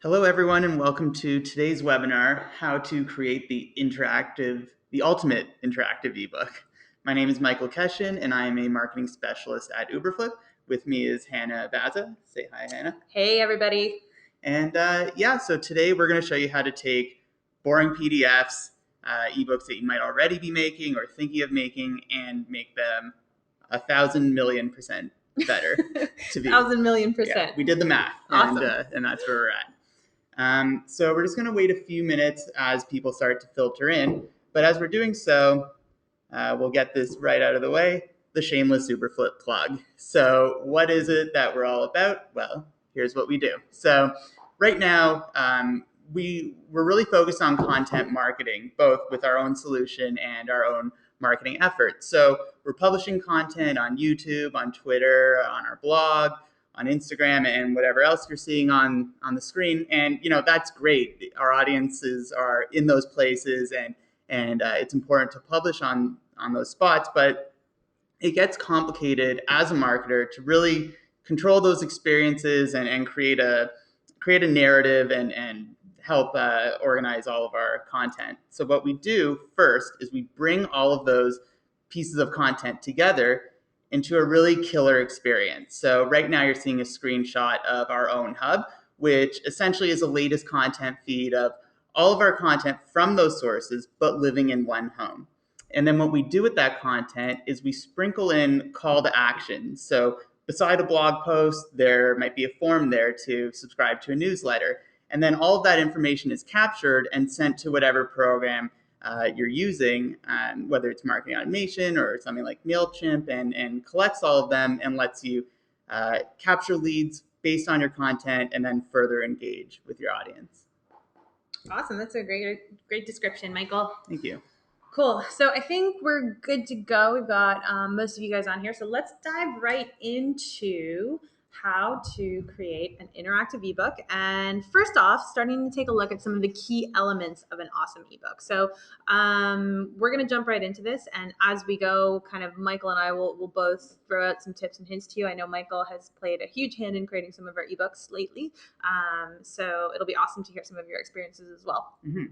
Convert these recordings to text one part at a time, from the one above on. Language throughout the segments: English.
Hello, everyone, and welcome to today's webinar, How to Create the Ultimate Interactive eBook. My name is Michael Keshin, and I am a marketing specialist at Uberflip. With me is Hannah Baza. Say hi, Hannah. Hey, everybody. And so today we're going to show you how to take boring PDFs, ebooks that you might already be making or thinking of making, and make them 1,000,000,000% better to be. 1,000,000,000%. Yeah, we did the math, Awesome. and that's where we're at. So we're just going to wait a few minutes as people start to filter in. But as we're doing so, we'll get this right out of the way, the shameless Uberflip plug. So what is it that we're all about? Well, here's what we do. So right now, we're really focused on content marketing, both with our own solution and our own marketing efforts. So we're publishing content on YouTube, on Twitter, on our blog, on Instagram, and whatever else you're seeing on the screen. And that's great. Our audiences are in those places, and it's important to publish on those spots. But it gets complicated as a marketer to really control those experiences and create a narrative and help organize all of our content. So what we do first is we bring all of those pieces of content together into a really killer experience. So right now you're seeing a screenshot of our own hub, which essentially is the latest content feed of all of our content from those sources, but living in one home. And then what we do with that content is we sprinkle in call to action. So beside a blog post, there might be a form there to subscribe to a newsletter. And then all of that information is captured and sent to whatever program you're using, whether it's marketing automation or something like MailChimp, and collects all of them and lets you capture leads based on your content and then further engage with your audience. Awesome. That's a great description, Michael. Thank you. Cool. So I think we're good to go. We've got most of you guys on here. So let's dive right into how to create an interactive ebook. And first off, starting to take a look at some of the key elements of an awesome ebook. So we're going to jump right into this. And as we go, kind of Michael and I will both throw out some tips and hints to you. I know Michael has played a huge hand in creating some of our ebooks lately. So it'll be awesome to hear some of your experiences as well. Mm-hmm.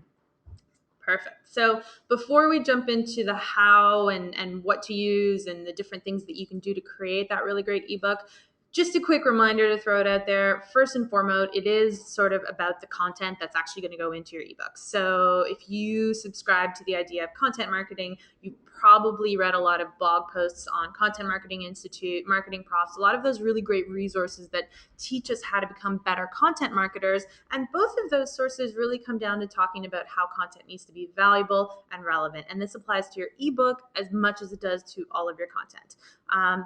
Perfect. So before we jump into the how and what to use and the different things that you can do to create that really great ebook, just a quick reminder to throw it out there. First and foremost, it is sort of about the content that's actually going to go into your ebooks. So if you subscribe to the idea of content marketing, you probably read a lot of blog posts on Content Marketing Institute, Marketing Profs, a lot of those really great resources that teach us how to become better content marketers. And both of those sources really come down to talking about how content needs to be valuable and relevant. And this applies to your ebook as much as it does to all of your content.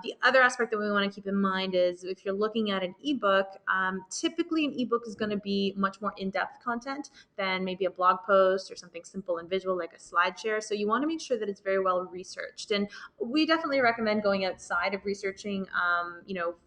The other aspect that we want to keep in mind is if you're looking at an ebook, typically an ebook is going to be much more in-depth content than maybe a blog post or something simple and visual like a SlideShare. So you want to make sure that it's very well researched. And we definitely recommend going outside of researching,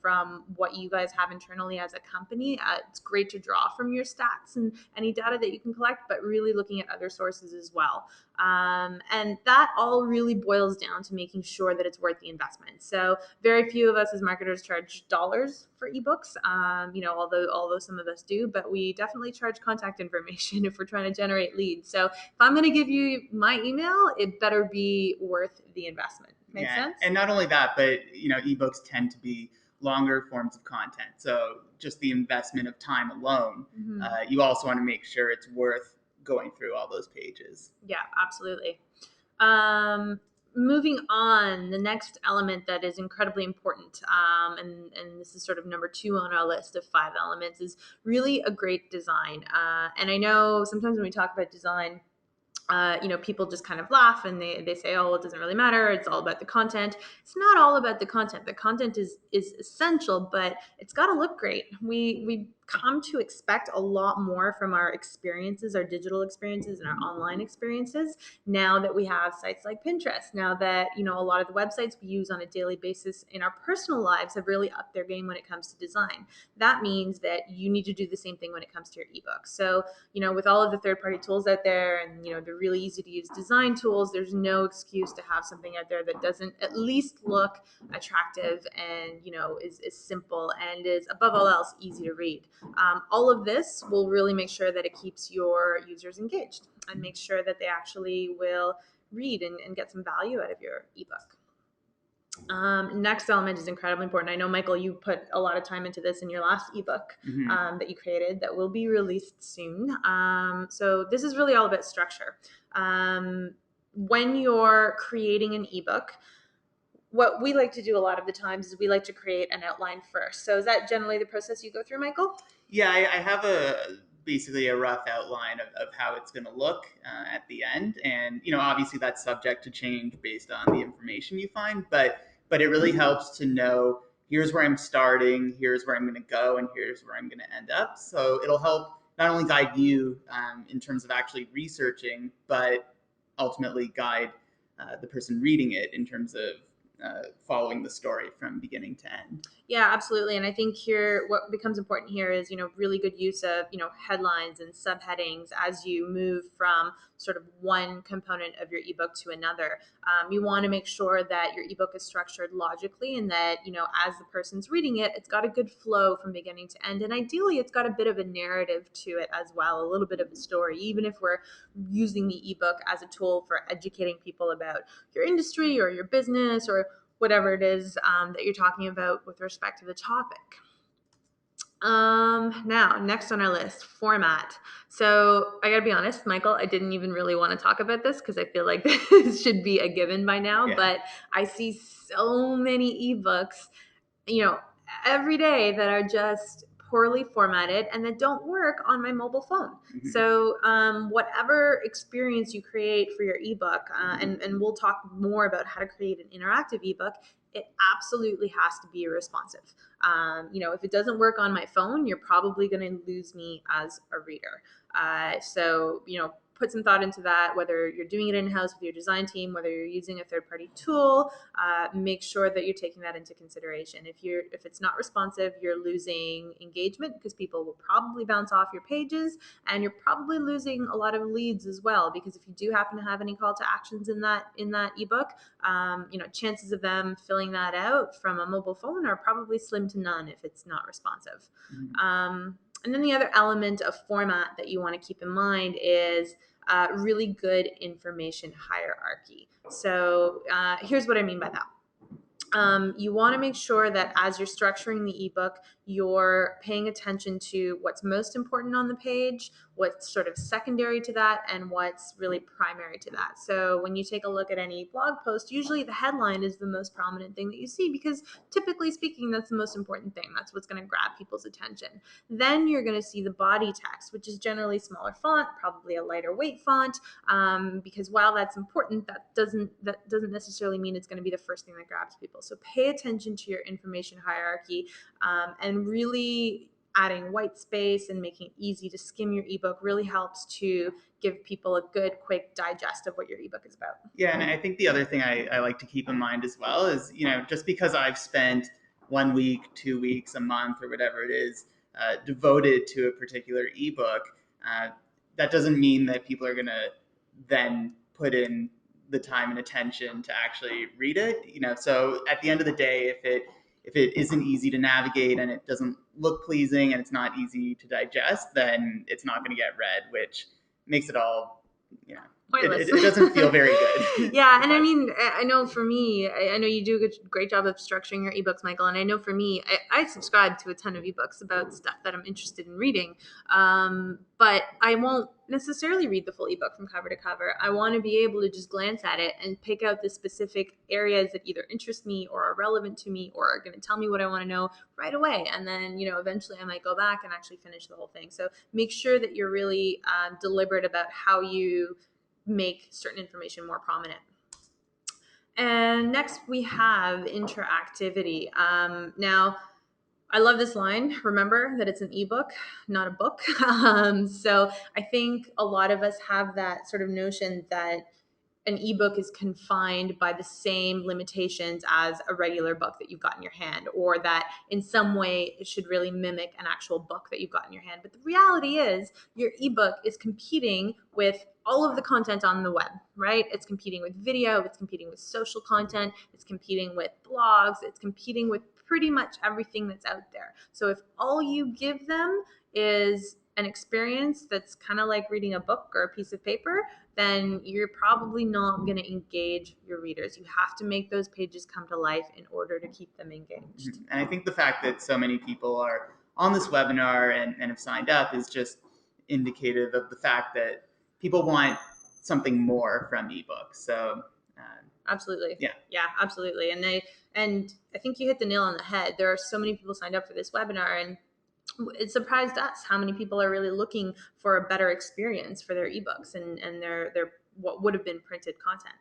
from what you guys have internally as a company. It's great to draw from your stats and any data that you can collect, but really looking at other sources as well. And that all really boils down to making sure that it's worth the investment. So very few of us as marketers charge dollars for ebooks, although some of us do, but we definitely charge contact information if we're trying to generate leads. So if I'm going to give you my email, it better be worth the investment. Make sense? And not only that, but ebooks tend to be longer forms of content. So just the investment of time alone, you also want to make sure it's worth going through all those pages. Yeah, absolutely. Moving on, the next element that is incredibly important, and this is sort of number 2 on our list of 5 elements, is really a great design. And I know sometimes when we talk about design, people just kind of laugh and they say, oh, it doesn't really matter. It's all about the content. It's not all about the content. The content is essential, but it's got to look great. We come to expect a lot more from our experiences, our digital experiences and our online experiences now that we have sites like Pinterest, now that, a lot of the websites we use on a daily basis in our personal lives have really upped their game when it comes to design. That means that you need to do the same thing when it comes to your ebook. So, with all of the third-party tools out there and, the really easy to use design tools, there's no excuse to have something out there that doesn't at least look attractive and, is simple and is above all else easy to read. All of this will really make sure that it keeps your users engaged and make sure that they actually will read and get some value out of your ebook. Next element is incredibly important. I know, Michael, you put a lot of time into this in your last ebook that you created that will be released soon. So this is really all about structure. When you're creating an ebook, what we like to do a lot of the times is we like to create an outline first. So is that generally the process you go through, Michael? Yeah, I have basically a rough outline of how it's going to look at the end, and obviously that's subject to change based on the information you find, but it really helps to know here's where I'm starting, here's where I'm going to go, and here's where I'm going to end up. So it'll help not only guide you in terms of actually researching, but ultimately guide the person reading it in terms of following the story from beginning to end. Yeah, absolutely. And I think here, what becomes important here is, really good use of, headlines and subheadings as you move from sort of one component of your ebook to another. You want to make sure that your ebook is structured logically and that, as the person's reading it, it's got a good flow from beginning to end. And ideally, it's got a bit of a narrative to it as well, a little bit of a story, even if we're using the ebook as a tool for educating people about your industry or your business or whatever it is that you're talking about with respect to the topic. Now, next on our list, format. So I gotta be honest, Michael, I didn't even really want to talk about this because I feel like this should be a given by now, Yeah. but I see so many ebooks, every day that are just poorly formatted and that don't work on my mobile phone. Mm-hmm. So whatever experience you create for your ebook, and we'll talk more about how to create an interactive ebook, it absolutely has to be responsive. If it doesn't work on my phone, you're probably going to lose me as a reader. So put some thought into that, whether you're doing it in-house with your design team, whether you're using a third-party tool, make sure that you're taking that into consideration. If it's not responsive, you're losing engagement because people will probably bounce off your pages, and you're probably losing a lot of leads as well, because if you do happen to have any call to actions in that ebook, chances of them filling that out from a mobile phone are probably slim to none if it's not responsive. And then the other element of format that you want to keep in mind is really good information hierarchy. So here's what I mean by that. You want to make sure that as you're structuring the ebook, you're paying attention to what's most important on the page, what's sort of secondary to that, and what's really primary to that. So when you take a look at any blog post, usually the headline is the most prominent thing that you see because typically speaking, that's the most important thing. That's what's going to grab people's attention. Then you're going to see the body text, which is generally smaller font, probably a lighter weight font, because while that's important, that doesn't necessarily mean it's going to be the first thing that grabs people. So pay attention to your information hierarchy, and really adding white space and making it easy to skim your ebook really helps to give people a good, quick digest of what your ebook is about. Yeah, and I think the other thing I like to keep in mind as well is, just because I've spent 1 week, 2 weeks, a month, or whatever it is, devoted to a particular ebook, that doesn't mean that people are going to then put in the time and attention to actually read it. So at the end of the day, if it isn't easy to navigate and it doesn't look pleasing and it's not easy to digest, then it's not going to get read, which makes it all, pointless. It doesn't feel very good. Yeah, and I mean, I know for me, I know you do a great job of structuring your ebooks, Michael, and I know for me, I subscribe to a ton of ebooks about stuff that I'm interested in reading, but I won't necessarily read the full ebook from cover to cover. I want to be able to just glance at it and pick out the specific areas that either interest me or are relevant to me or are going to tell me what I want to know right away, and then eventually I might go back and actually finish the whole thing. So make sure that you're really deliberate about how you make certain information more prominent. And next we have interactivity. Now, I love this line. Remember that it's an ebook, not a book. So I think a lot of us have that sort of notion that an ebook is confined by the same limitations as a regular book that you've got in your hand, or that in some way it should really mimic an actual book that you've got in your hand. But the reality is your ebook is competing with all of the content on the web, right? It's competing with video, it's competing with social content, it's competing with blogs, it's competing with pretty much everything that's out there. So if all you give them is an experience that's kind of like reading a book or a piece of paper, then you're probably not going to engage your readers. You have to make those pages come to life in order to keep them engaged. And I think the fact that so many people are on this webinar and have signed up is just indicative of the fact that people want something more from ebooks. So absolutely. Yeah. Absolutely. And I think you hit the nail on the head. There are so many people signed up for this webinar, and it surprised us how many people are really looking for a better experience for their ebooks and their what would have been printed content.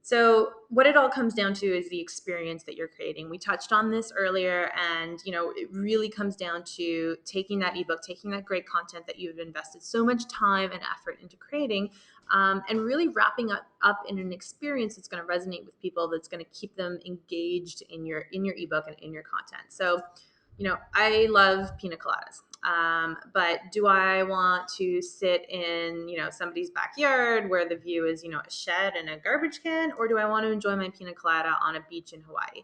So what it all comes down to is the experience that you're creating. We touched on this earlier, and it really comes down to taking that ebook, taking that great content that you've invested so much time and effort into creating, and really wrapping up in an experience that's going to resonate with people, that's going to keep them engaged in your ebook and in your content. So I love pina coladas. But do I want to sit in, somebody's backyard where the view is, a shed and a garbage can, or do I want to enjoy my pina colada on a beach in Hawaii?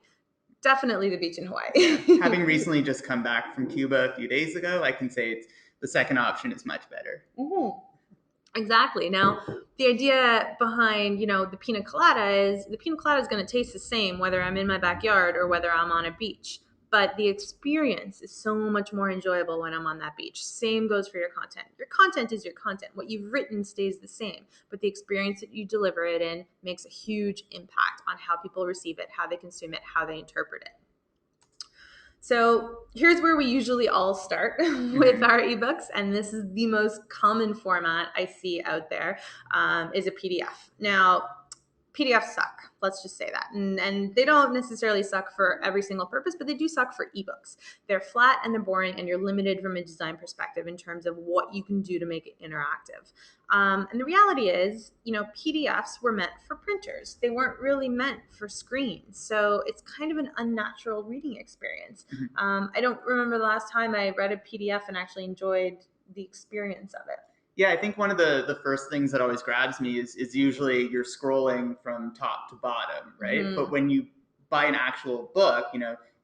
Definitely the beach in Hawaii. Having recently just come back from Cuba a few days ago, I can say the second option is much better. Mm-hmm. Exactly. Now, the idea behind, the pina colada is going to taste the same whether I'm in my backyard or whether I'm on a beach. But the experience is so much more enjoyable when I'm on that beach. Same goes for your content. Your content is your content. What you've written stays the same, but the experience that you deliver it in makes a huge impact on how people receive it, how they consume it, how they interpret it. So here's where we usually all start with our ebooks, and this is the most common format I see out there, is a PDF. Now, PDFs suck. Let's just say that. And they don't necessarily suck for every single purpose, but they do suck for ebooks. They're flat and they're boring, and you're limited from a design perspective in terms of what you can do to make it interactive. And the reality is, PDFs were meant for printers. They weren't really meant for screens. So it's kind of an unnatural reading experience. I don't remember the last time I read a PDF and actually enjoyed the experience of it. Yeah, I think one of the first things that always grabs me is usually you're scrolling from top to bottom, right? Mm-hmm. But when you buy an actual book,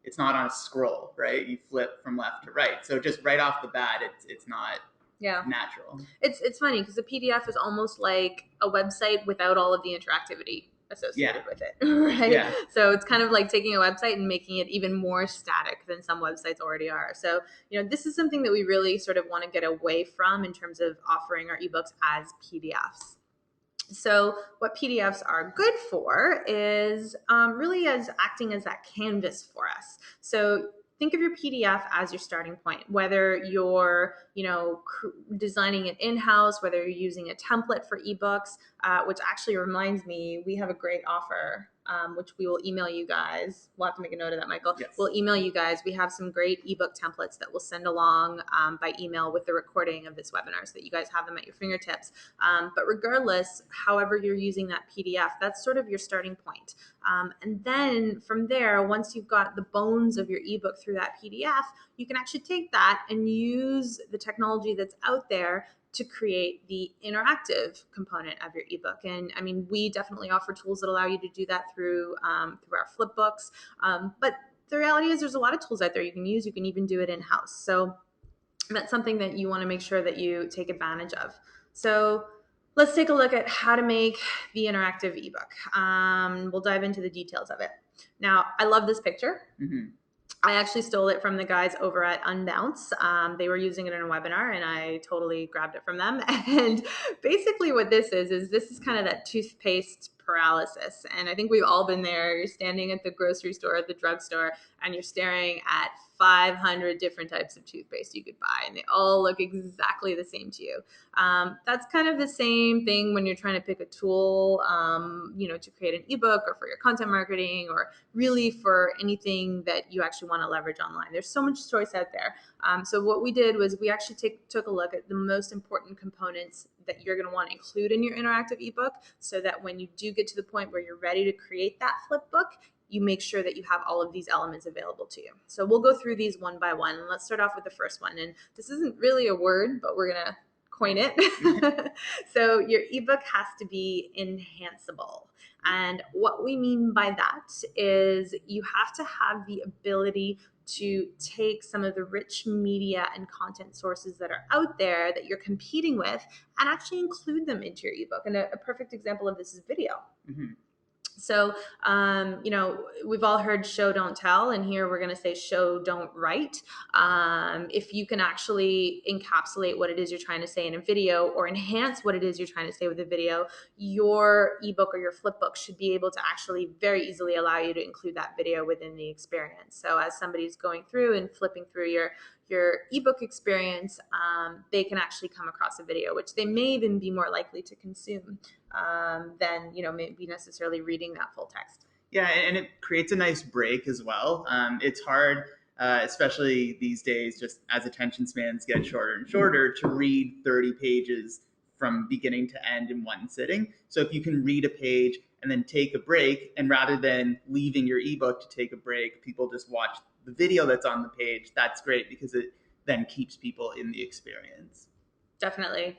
it's not on a scroll, right? You flip from left to right. So just right off the bat, it's not natural. It's funny because the PDF is almost like a website without all of the interactivity associated with it, right? Yeah. So it's kind of like taking a website and making it even more static than some websites already are. So, this is something that we really sort of want to get away from in terms of offering our ebooks as PDFs. So what PDFs are good for is really as acting as that canvas for us. So think of your PDF as your starting point, whether you're, designing it in-house, whether you're using a template for ebooks, which actually reminds me, we have a great offer, which we will email you guys. We'll have to make a note of that, Michael. Yes. We'll email you guys. We have some great ebook templates that we'll send along by email with the recording of this webinar so that you guys have them at your fingertips. But regardless, however you're using that PDF, that's sort of your starting point. And then from there, once you've got the bones of your ebook through that PDF, you can actually take that and use the technology that's out there to create the interactive component of your ebook. And I mean, we definitely offer tools that allow you to do that through our Flipbooks. But the reality is there's a lot of tools out there you can use. You can even do it in-house. So that's something that you want to make sure that you take advantage of. So let's take a look at how to make the interactive ebook. We'll dive into the details of it. Now, I love this picture. Mm-hmm. I actually stole it from the guys over at Unbounce. They were using it in a webinar, and I totally grabbed it from them. And basically what this is kind of that toothpaste paralysis. And I think we've all been there. You're standing at the grocery store, at the drugstore, and you're staring at 500 different types of toothpaste you could buy, and they all look exactly the same to you. That's kind of the same thing when you're trying to pick a tool, to create an ebook or for your content marketing or really for anything that you actually want to leverage online. There's so much choice out there. So what we did was we actually took a look at the most important components that you're going to want to include in your interactive ebook so that when you do get to the point where you're ready to create that flip book, you make sure that you have all of these elements available to you. So we'll go through these one by one. Let's start off with the first one. And this isn't really a word, but we're going to coin it. So your ebook has to be enhanceable. And what we mean by that is you have to have the ability to take some of the rich media and content sources that are out there that you're competing with and actually include them into your ebook. And a perfect example of this is video. Mm-hmm. So, we've all heard show, don't tell, and here we're going to say show, don't write. If you can actually encapsulate what it is you're trying to say in a video or enhance what it is you're trying to say with a video, your ebook or your flipbook should be able to actually very easily allow you to include that video within the experience. So as somebody's going through and flipping through your ebook experience, they can actually come across a video, which they may even be more likely to consume than maybe necessarily reading that full text. Yeah, and it creates a nice break as well. It's hard, especially these days, just as attention spans get shorter and shorter, to read 30 pages from beginning to end in one sitting. So if you can read a page and then take a break, and rather than leaving your ebook to take a break, people just watch the video that's on the page, that's great because it then keeps people in the experience. Definitely.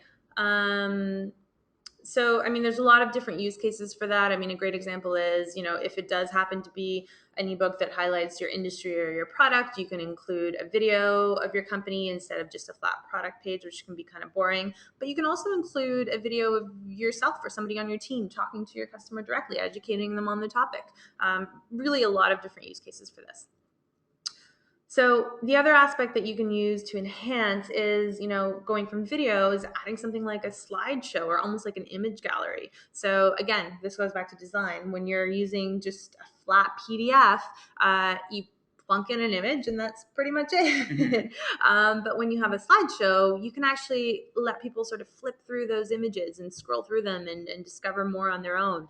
So, there's a lot of different use cases for that. A great example is, if it does happen to be an ebook that highlights your industry or your product, you can include a video of your company instead of just a flat product page, which can be kind of boring. But you can also include a video of yourself or somebody on your team talking to your customer directly, educating them on the topic. Really a lot of different use cases for this. So the other aspect that you can use to enhance is, going from videos, adding something like a slideshow or almost like an image gallery. So again, this goes back to design. When you're using just a flat PDF, you plunk in an image and that's pretty much it. But when you have a slideshow, you can actually let people sort of flip through those images and scroll through them and discover more on their own.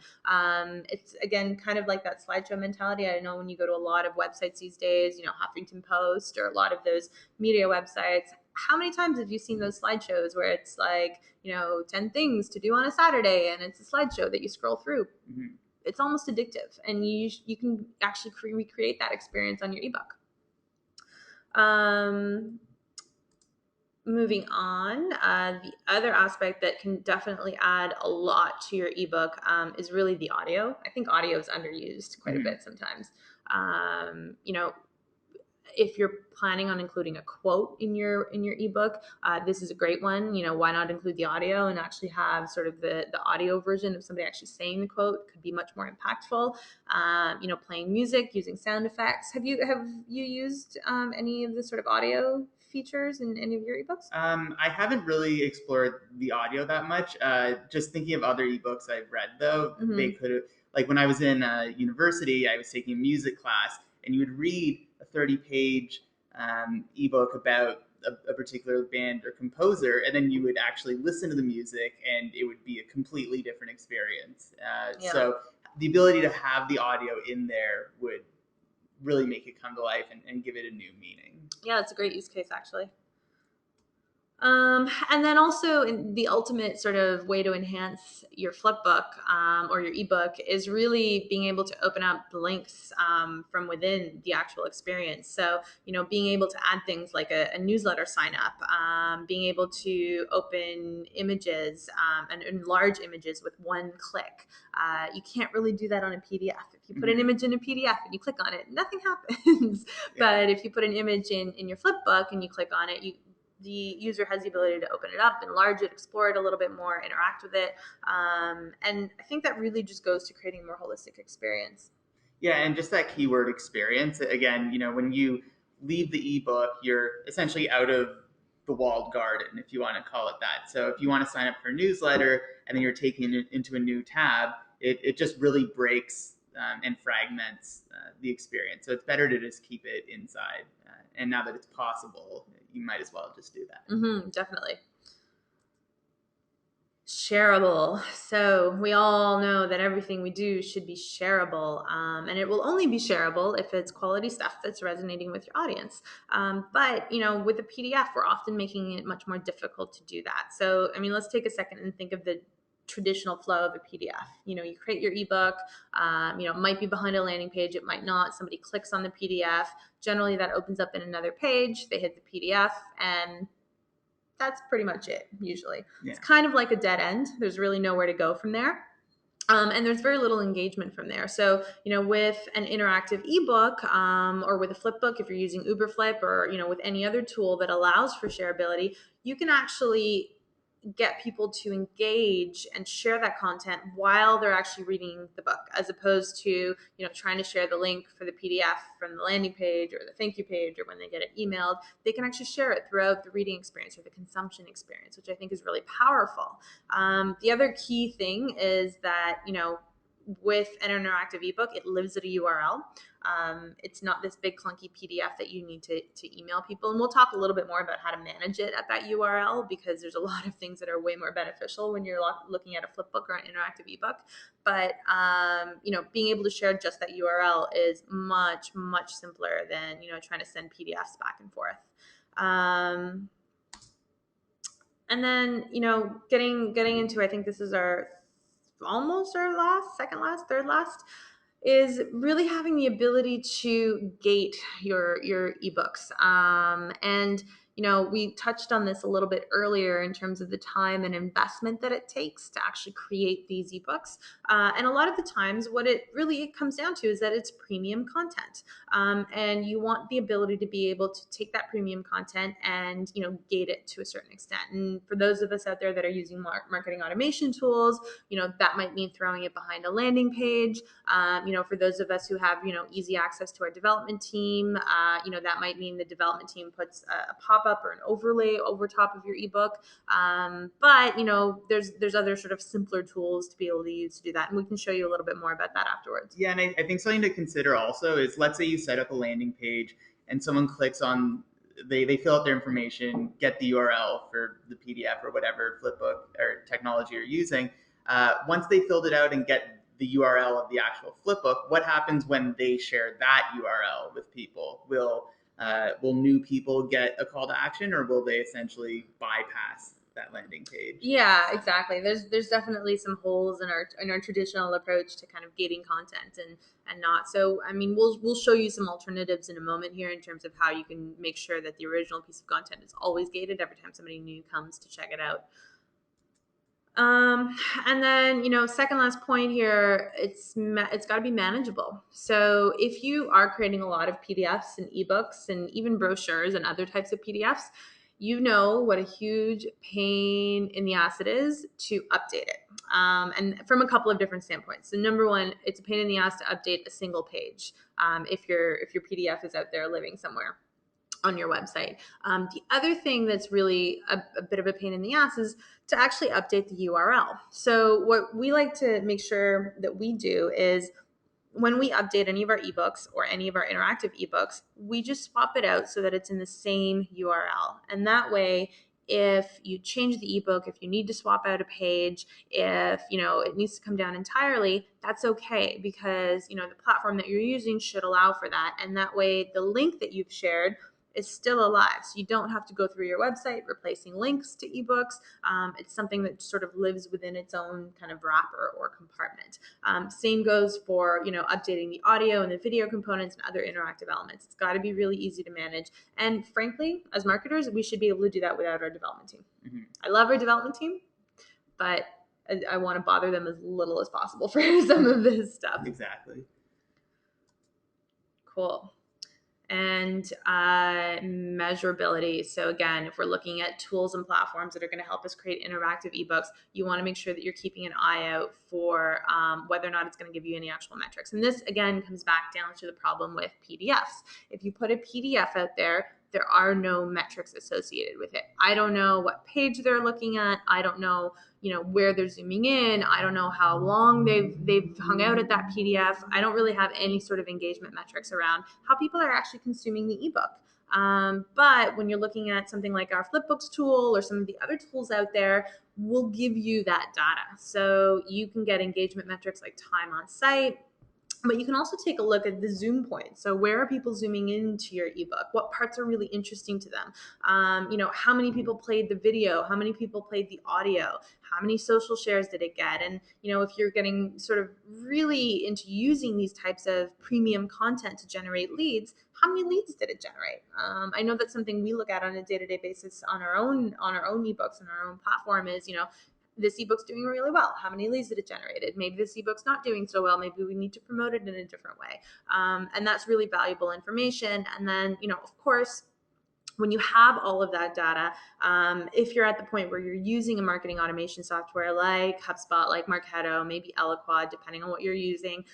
It's, again, kind of like that slideshow mentality. I know when you go to a lot of websites these days, Huffington Post or a lot of those media websites, how many times have you seen those slideshows where it's like, 10 things to do on a Saturday and it's a slideshow that you scroll through? Mm-hmm. It's almost addictive, and you can actually recreate that experience on your ebook. Moving on, the other aspect that can definitely add a lot to your ebook is really the audio. I think audio is underused quite a bit sometimes. If you're planning on including a quote in your ebook, this is a great one. Why not include the audio and actually have sort of the audio version of somebody actually saying the quote? Could be much more impactful. Playing music, using sound effects. Have you used any of the sort of audio features in any of your ebooks? I haven't really explored the audio that much. Just thinking of other ebooks I've read, though, they could have, like when I was in university, I was taking a music class, and you would read a 30-page ebook about a particular band or composer, and then you would actually listen to the music, and it would be a completely different experience. So the ability to have the audio in there would really make it come to life and give it a new meaning. Yeah, that's a great use case, actually. And then also the ultimate sort of way to enhance your flipbook or your ebook is really being able to open up the links from within the actual experience. So, being able to add things like a newsletter sign up, being able to open images and enlarge images with one click. You can't really do that on a PDF. If you put an image in a PDF and you click on it, nothing happens. But if you put an image in your flipbook and you click on it, the user has the ability to open it up, enlarge it, explore it a little bit more, interact with it. And I think that really just goes to creating a more holistic experience. Yeah, and just that keyword experience. Again, when you leave the ebook, you're essentially out of the walled garden, if you want to call it that. So if you want to sign up for a newsletter and then you're taking it into a new tab, it just really breaks and fragments the experience. So it's better to just keep it inside. And now that it's possible, you might as well just do that. Definitely. Shareable. So we all know that everything we do should be shareable, and it will only be shareable if it's quality stuff that's resonating with your audience. But with a PDF, we're often making it much more difficult to do that. So let's take a second and think of the traditional flow of a PDF. You create your ebook. It might be behind a landing page. It might not. Somebody clicks on the PDF. Generally, that opens up in another page. They hit the PDF, and that's pretty much it, usually. Yeah. It's kind of like a dead end. There's really nowhere to go from there. And there's very little engagement from there. So, with an interactive ebook, or with a Flipbook, if you're using Uberflip, or, with any other tool that allows for shareability, you can actually get people to engage and share that content while they're actually reading the book, as opposed to trying to share the link for the PDF from the landing page or the thank you page, or when they get it emailed. They can actually share it throughout the reading experience or the consumption experience, which I think is really powerful. The other key thing is that with an interactive ebook, it lives at a URL. It's not this big clunky PDF that you need to email people. And we'll talk a little bit more about how to manage it at that URL, because there's a lot of things that are way more beneficial when you're looking at a flipbook or an interactive ebook. But, being able to share just that URL is much, much simpler than, trying to send PDFs back and forth. And then, getting into, I think this is almost our second last, third last, is really having the ability to gate your ebooks. And we touched on this a little bit earlier in terms of the time and investment that it takes to actually create these ebooks. And a lot of the times, what it really comes down to is that it's premium content, and you want the ability to be able to take that premium content and gate it to a certain extent. And for those of us out there that are using marketing automation tools, that might mean throwing it behind a landing page. For those of us who have, easy access to our development team, that might mean the development team puts a pop-up or an overlay over top of your ebook. But, there's other sort of simpler tools to be able to use to do that. And we can show you a little bit more about that afterwards. Yeah, and I think something to consider also is, let's say you set up a landing page and someone clicks on, they fill out their information, get the URL for the PDF or whatever Flipbook or technology you're using. Once they filled it out and get the URL of the actual Flipbook, what happens when they share that URL with people? Will new people get a call to action, or will they essentially bypass that landing page? Yeah, exactly. There's definitely some holes in our traditional approach to kind of gating content and not. So, I mean, we'll show you some alternatives in a moment here in terms of how you can make sure that the original piece of content is always gated every time somebody new comes to check it out. And then, second last point here, it's got to be manageable. So if you are creating a lot of PDFs and eBooks and even brochures and other types of PDFs, you know what a huge pain in the ass it is to update it. And from a couple of different standpoints. So number one, it's a pain in the ass to update a single page, if your PDF is out there living somewhere on your website. The other thing that's really a bit of a pain in the ass is to actually update the URL. So what we like to make sure that we do is, when we update any of our ebooks or any of our interactive ebooks, we just swap it out so that it's in the same URL. And that way, if you change the ebook, if you need to swap out a page, if it needs to come down entirely, that's okay, because the platform that you're using should allow for that. And that way, the link that you've shared is still alive. So you don't have to go through your website replacing links to ebooks. It's something that sort of lives within its own kind of wrapper or compartment. Same goes for, updating the audio and the video components and other interactive elements. It's got to be really easy to manage. And frankly, as marketers, we should be able to do that without our development team. Mm-hmm. I love our development team, but I want to bother them as little as possible for some of this stuff. Exactly. Cool. And measurability. So again, if we're looking at tools and platforms that are going to help us create interactive ebooks, you want to make sure that you're keeping an eye out for whether or not it's going to give you any actual metrics. And this, again, comes back down to the problem with PDFs. If you put a PDF out there are no metrics associated with it. I don't know what page they're looking at. I don't know, where they're zooming in. I don't know how long they've hung out at that PDF. I don't really have any sort of engagement metrics around how people are actually consuming the ebook. But when you're looking at something like our Flipbooks tool or some of the other tools out there, we'll give you that data. So you can get engagement metrics like time on site, but you can also take a look at the zoom points. So where are people zooming into your ebook? What parts are really interesting to them? How many people played the video? How many people played the audio? How many social shares did it get? And, if you're getting sort of really into using these types of premium content to generate leads, how many leads did it generate? I know that's something we look at on a day-to-day basis on our own ebooks and our own platform is, this ebook's doing really well. How many leads did it generated? Maybe this ebook's not doing so well. Maybe we need to promote it in a different way. And that's really valuable information. And then, of course, when you have all of that data, if you're at the point where you're using a marketing automation software like HubSpot, like Marketo, maybe Eloquad, depending on what you're using,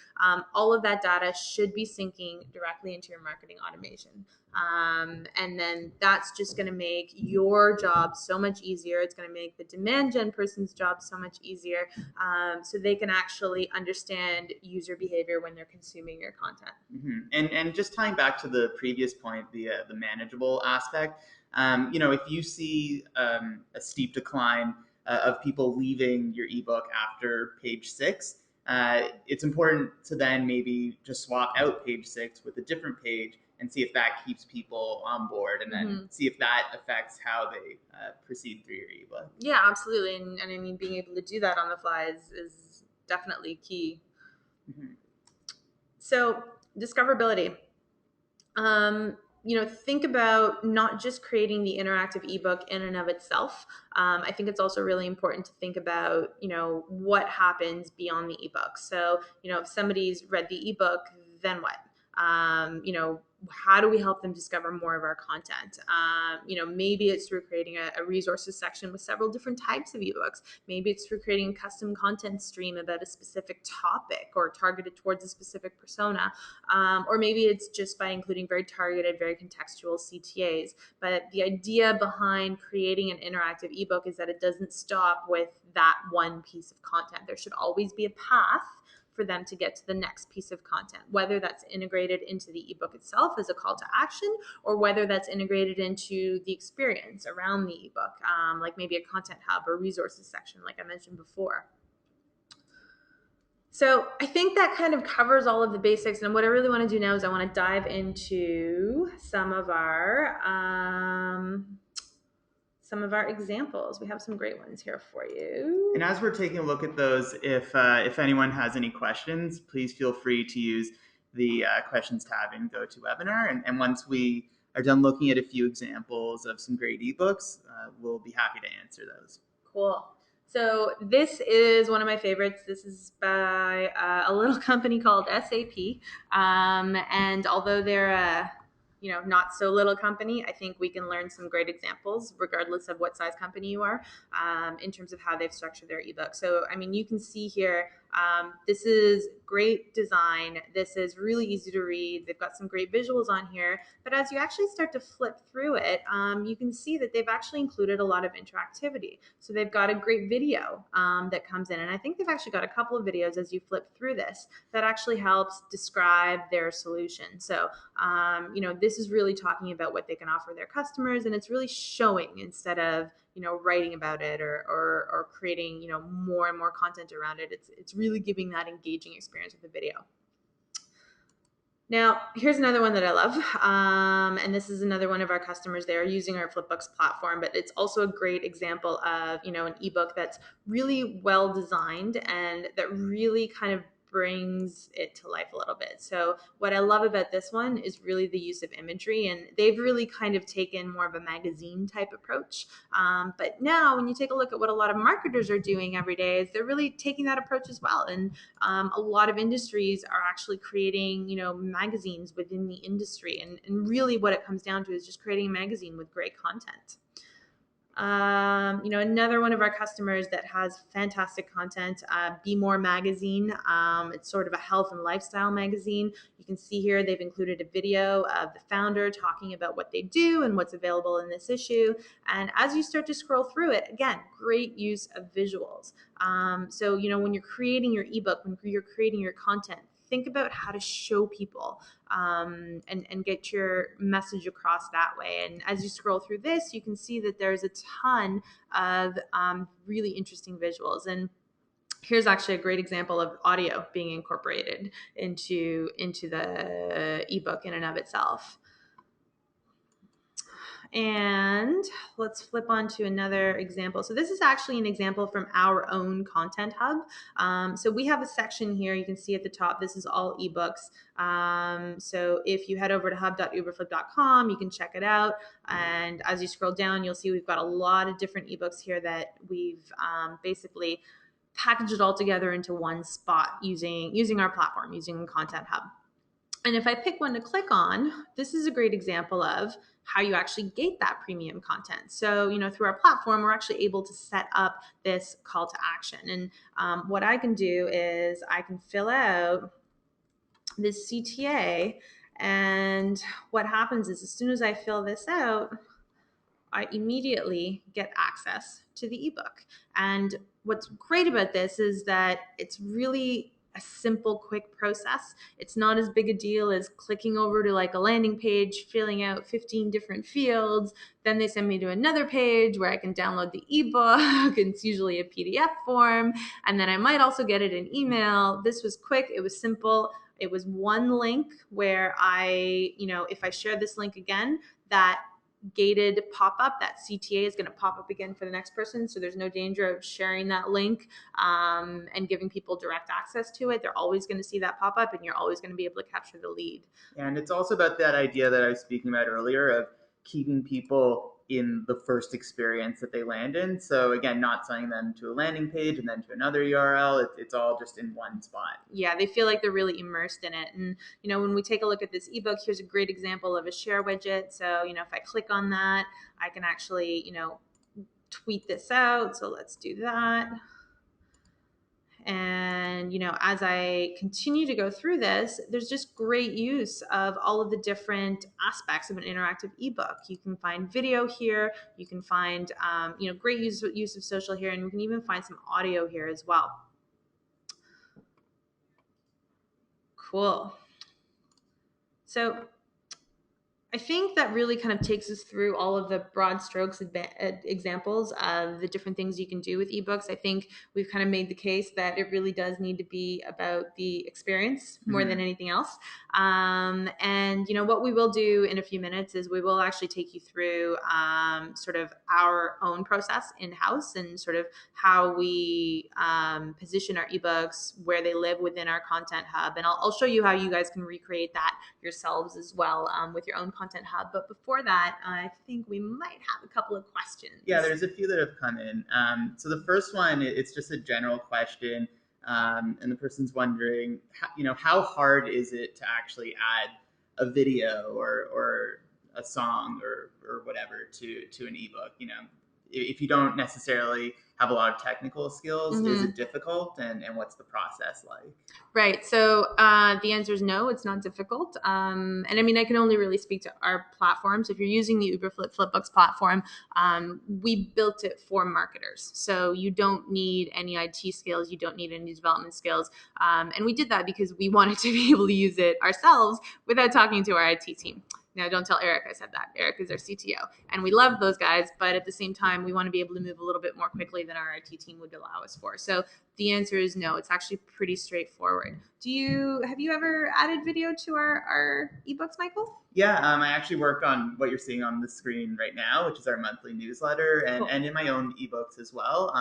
all of that data should be syncing directly into your marketing automation. And then that's just going to make your job so much easier. It's going to make the demand gen person's job so much easier, so they can actually understand user behavior when they're consuming your content. And just tying back to the previous point, the manageable aspect, if you see a steep decline of people leaving your ebook after page 6, it's important to then maybe just swap out page 6 with a different page and see if that keeps people on board, and then see if that affects how they proceed through your ebook. Yeah, absolutely. And I mean, being able to do that on the fly is definitely key. So discoverability. Think about not just creating the interactive ebook in and of itself. I think it's also really important to think about, what happens beyond the ebook. So, if somebody's read the ebook, then what? How do we help them discover more of our content? Maybe it's through creating a resources section with several different types of ebooks. Maybe it's through creating a custom content stream about a specific topic or targeted towards a specific persona. Or maybe it's just by including very targeted, very contextual CTAs. But the idea behind creating an interactive ebook is that it doesn't stop with that one piece of content. There should always be a path for them to get to the next piece of content, whether that's integrated into the ebook itself as a call to action, or whether that's integrated into the experience around the ebook, like maybe a content hub or resources section, like I mentioned before. So I think that kind of covers all of the basics. And what I really want to do now is I want to dive into some of our examples. We have some great ones here for you. And as we're taking a look at those, if anyone has any questions, please feel free to use the questions tab in GoToWebinar. And once we are done looking at a few examples of some great ebooks, we'll be happy to answer those. Cool. So this is one of my favorites. This is by a little company called SAP. And although they're a not so little company, I think we can learn some great examples regardless of what size company you are, in terms of how they've structured their ebook. So, I mean, you can see here, this is great design. This is really easy to read. They've got some great visuals on here, but as you actually start to flip through it, you can see that they've actually included a lot of interactivity. So they've got a great video that comes in, and I think they've actually got a couple of videos as you flip through this that actually helps describe their solution. So, this is really talking about what they can offer their customers, and it's really showing instead of writing about it or creating more and more content around it. It's really giving that engaging experience with the video. Now, here's another one that I love, and this is another one of our customers. They are using our Flipbooks platform, but it's also a great example of an ebook that's really well designed and that really kind of brings it to life a little bit. So what I love about this one is really the use of imagery, and they've really kind of taken more of a magazine type approach. But now when you take a look at what a lot of marketers are doing every day, is they're really taking that approach as well. And a lot of industries are actually creating, magazines within the industry. And really what it comes down to is just creating a magazine with great content. Another one of our customers that has fantastic content, Be More Magazine. It's sort of a health and lifestyle magazine. You can see here they've included a video of the founder talking about what they do and what's available in this issue. And as you start to scroll through it, again, great use of visuals. So, when you're creating your ebook, when you're creating your content, think about how to show people and get your message across that way. And as you scroll through this, you can see that there's a ton of really interesting visuals. And here's actually a great example of audio being incorporated into the ebook in and of itself. And let's flip on to another example. So this is actually an example from our own Content Hub. So we have a section here. You can see at the top, this is all ebooks. So if you head over to hub.uberflip.com, you can check it out. And as you scroll down, you'll see we've got a lot of different ebooks here that we've basically packaged it all together into one spot using our platform, using Content Hub. And if I pick one to click on, this is a great example of how you actually gate that premium content. So, through our platform, we're actually able to set up this call to action. And what I can do is I can fill out this CTA. And what happens is as soon as I fill this out, I immediately get access to the ebook. And what's great about this is that it's really a simple, quick process. It's not as big a deal as clicking over to like a landing page, filling out 15 different fields. Then they send me to another page where I can download the ebook. It's usually a PDF form. And then I might also get it in email. This was quick. It was simple. It was one link where if I share this link again, that gated pop-up, that CTA is going to pop up again for the next person. So there's no danger of sharing that link and giving people direct access to it. They're always going to see that pop up and you're always going to be able to capture the lead. And it's also about that idea that I was speaking about earlier of keeping people in the first experience that they land in. So again, not sending them to a landing page and then to another URL. It's all just in one spot. Yeah, they feel like they're really immersed in it. And, when we take a look at this ebook, here's a great example of a share widget. So, if I click on that, I can actually, tweet this out. So let's do that. And, as I continue to go through this, there's just great use of all of the different aspects of an interactive ebook. You can find video here. You can find, great use of social here. And we can even find some audio here as well. Cool. So I think that really kind of takes us through all of the broad strokes examples of the different things you can do with ebooks. I think we've kind of made the case that it really does need to be about the experience more than anything else. And what we will do in a few minutes is we will actually take you through sort of our own process in-house and sort of how we position our ebooks, where they live within our Content Hub. And I'll show you how you guys can recreate that yourselves as well with your own Content Hub. But before that, I think we might have a couple of questions. Yeah, there's a few that have come in. So the first one, it's just a general question. And the person's wondering, how hard is it to actually add a video or a song or whatever to an ebook? If you don't necessarily have a lot of technical skills, is it difficult? And what's the process like? Right. So the answer is no, it's not difficult. And I mean, I can only really speak to our platform. So if you're using the Uberflip Flipbooks platform, we built it for marketers. So you don't need any IT skills. You don't need any development skills. And we did that because we wanted to be able to use it ourselves without talking to our IT team. Now, don't tell Eric I said that. Eric is our CTO. And we love those guys, but at the same time, we want to be able to move a little bit more quickly than our IT team would allow us for. So the answer is no. It's actually pretty straightforward. Have you ever added video to our ebooks, Michael? Yeah, I actually work on what you're seeing on the screen right now, which is our monthly newsletter, and, Cool. and in my own ebooks as well.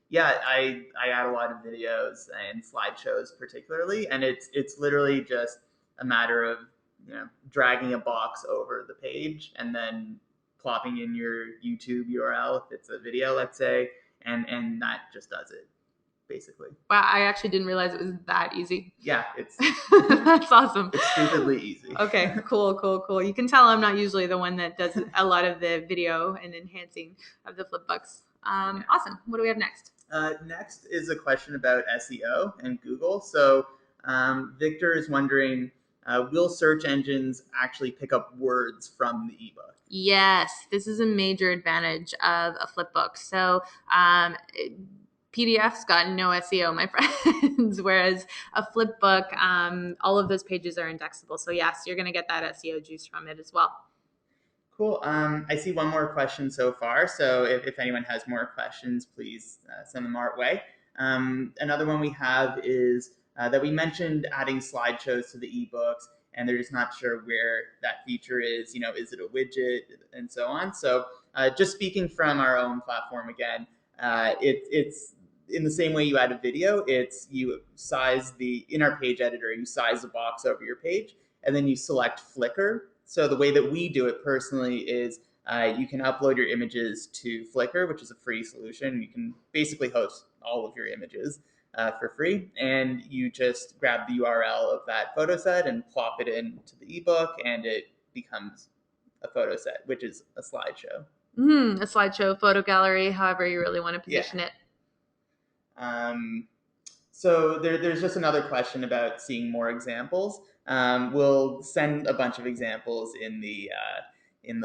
Yeah, I add a lot of videos and slideshows particularly, and it's literally just a matter of dragging a box over the page and then plopping in your YouTube URL if it's a video, let's say, and that just does it, basically. Wow, I actually didn't realize it was that easy. Yeah, it's that's awesome. It's stupidly easy. Okay, cool. You can tell I'm not usually the one that does a lot of the video and enhancing of the flipbooks. Awesome. What do we have next? Next is a question about SEO and Google. So Victor is wondering, will search engines actually pick up words from the ebook? Yes, this is a major advantage of a flipbook. So PDF's got no SEO, my friends, whereas a flipbook, all of those pages are indexable. So yes, you're going to get that SEO juice from it as well. Cool. I see one more question so far. So if anyone has more questions, please send them our way. Another one we have is that we mentioned adding slideshows to the ebooks. and they're just not sure where that feature is. Is it a widget, and so on. So just speaking from our own platform again, it's in the same way you add a video. It's you size in our page editor, you size the box over your page, and then you select Flickr. So the way that we do it personally is you can upload your images to Flickr, which is a free solution. You can basically host all of your images for free, and you just grab the URL of that photo set and plop it into the ebook, and it becomes a photo set, which is a slideshow. A slideshow, photo gallery, however you really want to position Yeah. it. So there's just another question about seeing more examples. We'll send a bunch of examples in the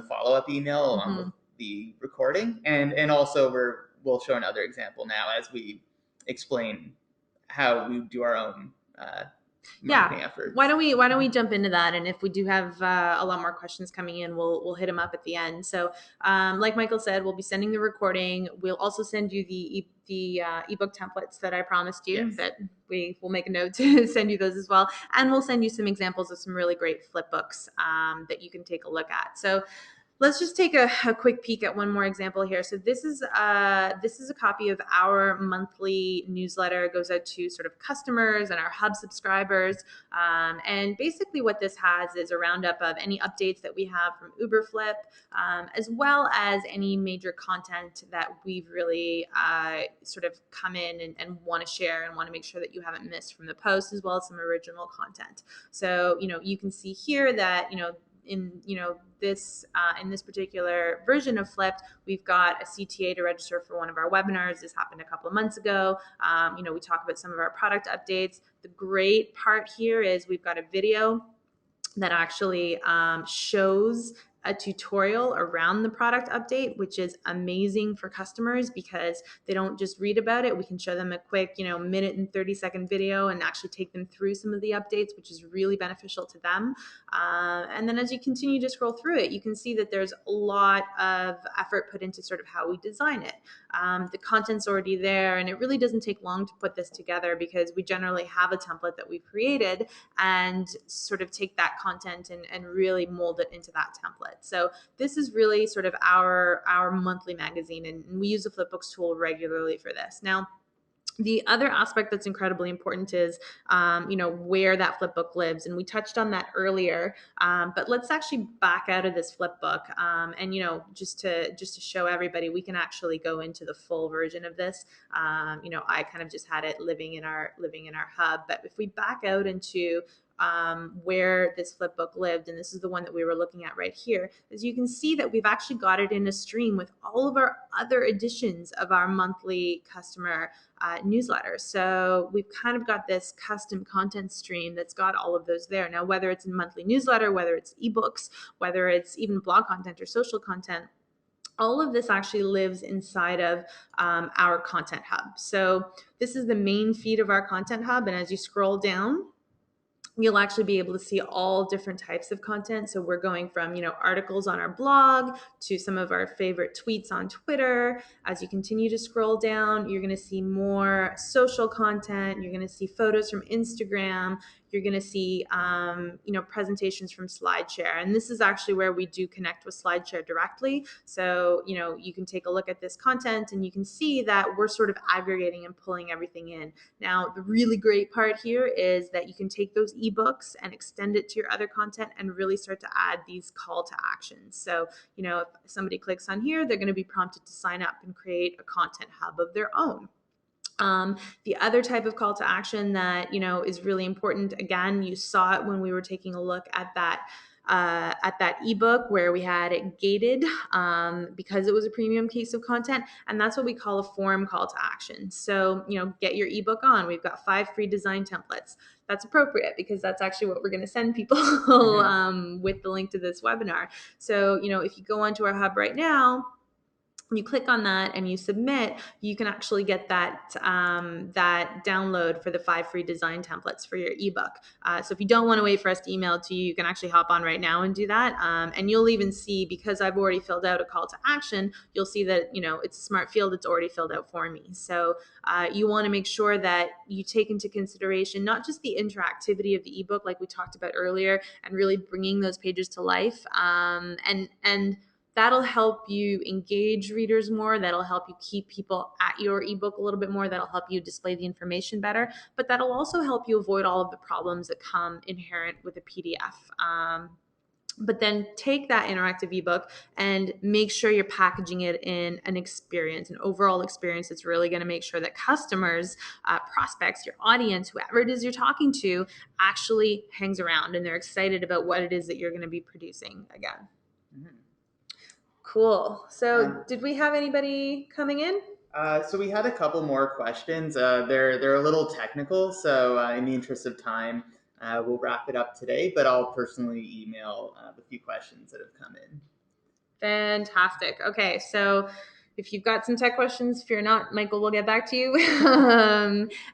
follow-up email along with the recording, and also we'll show another example now as we explain how we do our own marketing efforts. Why don't we jump into that? And if we do have a lot more questions coming in, we'll hit them up at the end. So, like Michael said, we'll be sending the recording. We'll also send you the ebook templates that I promised you. Yes. That we will make a note to send you those as well, and we'll send you some examples of some really great flip books that you can take a look at. So. Let's just take a quick peek at one more example here. So this is a copy of our monthly newsletter. It goes out to sort of customers and our hub subscribers. And basically what this has is a roundup of any updates that we have from Uberflip, as well as any major content that we've really sort of come in and want to share and want to make sure that you haven't missed from the post, as well as some original content. So, you can see here that, in this particular version of Flipped, we've got a CTA to register for one of our webinars. This happened a couple of months ago. We talk about some of our product updates. The great part here is we've got a video that actually shows a tutorial around the product update, which is amazing for customers because they don't just read about it. We can show them a quick, minute and 30-second video and actually take them through some of the updates, which is really beneficial to them. And then as you continue to scroll through it, you can see that there's a lot of effort put into sort of how we design it. The content's already there, and it really doesn't take long to put this together because we generally have a template that we've created and sort of take that content and really mold it into that template. So this is really sort of our monthly magazine, and we use the Flipbooks tool regularly for this. Now, the other aspect that's incredibly important is, where that flipbook lives. And we touched on that earlier, but let's actually back out of this flipbook. And, just to show everybody, we can actually go into the full version of this. I kind of just had it living in our hub. But if we back out into where this flipbook lived, and this is the one that we were looking at right here, as you can see that we've actually got it in a stream with all of our other editions of our monthly customer newsletter. So we've kind of got this custom content stream that's got all of those there. Now, whether it's a monthly newsletter, whether it's ebooks, whether it's even blog content or social content, all of this actually lives inside of our content hub. So this is the main feed of our content hub. And as you scroll down, you'll actually be able to see all different types of content. So we're going from, articles on our blog to some of our favorite tweets on Twitter. As you continue to scroll down, you're going to see more social content. You're going to see photos from Instagram. You're going to see, presentations from SlideShare. And this is actually where we do connect with SlideShare directly. So, you can take a look at this content and you can see that we're sort of aggregating and pulling everything in. Now, the really great part here is that you can take those ebooks and extend it to your other content and really start to add these call to actions. So, if somebody clicks on here, they're going to be prompted to sign up and create a content hub of their own. The other type of call to action that, is really important, again, you saw it when we were taking a look at that ebook where we had it gated because it was a premium piece of content, and that's what we call a form call to action. So, get your ebook on. We've got 5 free design templates. That's appropriate because that's actually what we're going to send people with the link to this webinar. So, if you go onto our hub right now, you click on that and you submit, you can actually get that that download for the 5 free design templates for your ebook. So if you don't want to wait for us to email it to you, you can actually hop on right now and do that. And you'll even see, because I've already filled out a call to action, you'll see that, you know, it's a smart field. It's already filled out for me. So you want to make sure that you take into consideration not just the interactivity of the ebook, like we talked about earlier, and really bringing those pages to life, and that'll help you engage readers more. That'll help you keep people at your ebook a little bit more. That'll help you display the information better. But that'll also help you avoid all of the problems that come inherent with a PDF. But then take that interactive ebook and make sure you're packaging it in an experience, an overall experience that's really going to make sure that customers, prospects, your audience, whoever it is you're talking to, actually hangs around and they're excited about what it is that you're going to be producing again. Mm-hmm. Cool. So did we have anybody coming in? So we had a couple more questions. They're a little technical, so in the interest of time, we'll wrap it up today, but I'll personally email the few questions that have come in. Fantastic. Okay, so if you've got some tech questions, fear not, Michael will get back to you.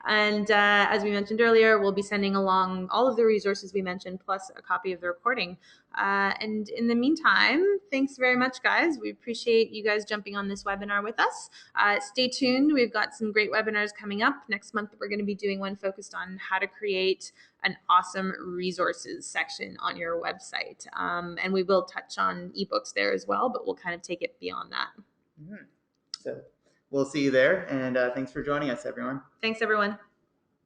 And as we mentioned earlier, we'll be sending along all of the resources we mentioned, plus a copy of the recording. And in the meantime, thanks very much, guys. We appreciate you guys jumping on this webinar with us. Stay tuned. We've got some great webinars coming up. Next month, we're going to be doing one focused on how to create an awesome resources section on your website. And we will touch on eBooks there as well, but we'll kind of take it beyond that. Mm-hmm. So we'll see you there. And thanks for joining us, everyone. Thanks, everyone.